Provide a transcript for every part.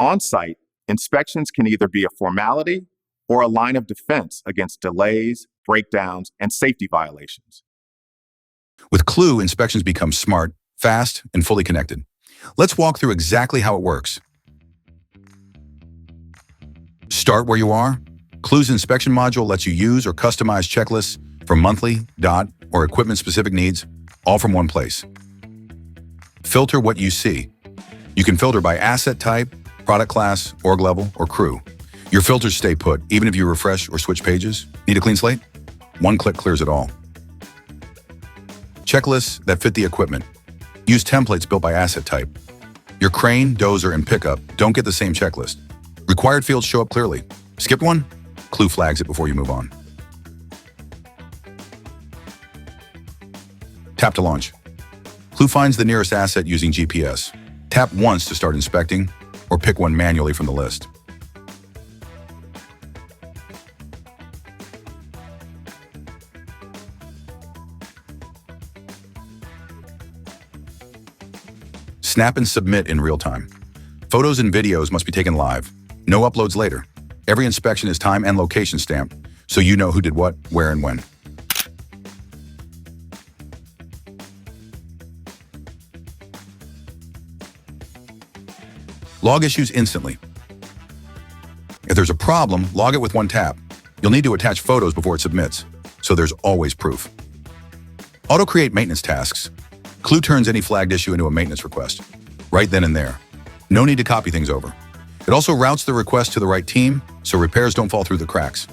On-site, inspections can either be a formality or a line of defense against delays, breakdowns, and safety violations. With Clue, inspections become smart, fast, and fully connected. Let's walk through exactly how it works. Start where you are. Clue's inspection module lets you use or customize checklists for monthly, dot, or equipment-specific needs, all from one place. Filter what you see. You can filter by asset type, product class, org level, or crew. Your filters stay put, even if you refresh or switch pages. Need a clean slate? One click clears it all. Checklists that fit the equipment. Use templates built by asset type. Your crane, dozer, and pickup don't get the same checklist. Required fields show up clearly. Skip one? Clue flags it before you move on. Tap to launch. Clue finds the nearest asset using GPS. Tap once to start inspecting, or pick one manually from the list. Snap and submit in real time. Photos and videos must be taken live. No uploads later. Every inspection is time and location stamped, so you know who did what, where, and when. Log issues instantly. If there's a problem, log it with one tap. You'll need to attach photos before it submits, so there's always proof. Auto-create maintenance tasks. Clue turns any flagged issue into a maintenance request, right then and there. No need to copy things over. It also routes the request to the right team, so repairs don't fall through the cracks.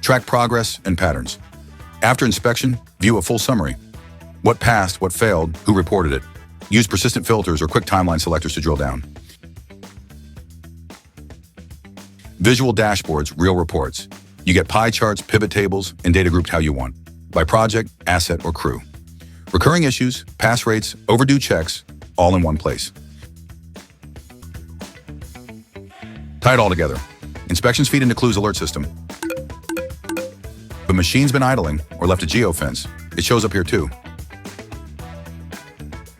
Track progress and patterns. After inspection, view a full summary. What passed, what failed, who reported it. Use persistent filters or quick timeline selectors to drill down. Visual dashboards, real reports. You get pie charts, pivot tables, and data grouped how you want, by project, asset, or crew. Recurring issues, pass rates, overdue checks, all in one place. Tie it all together. Inspections feed into Clue's alert system. If a machine's been idling or left a geofence, it shows up here too.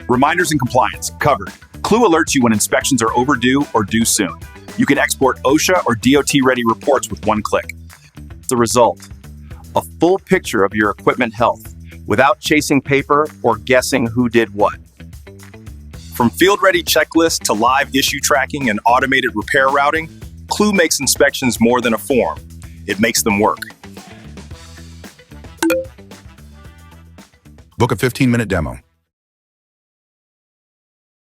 Reminders and compliance, covered. Clue alerts you when inspections are overdue or due soon. You can export OSHA or DOT-ready reports with one click. The result, a full picture of your equipment health, without chasing paper or guessing who did what. From field-ready checklists to live issue tracking and automated repair routing, Clue makes inspections more than a form. It makes them work. Book a 15-minute demo.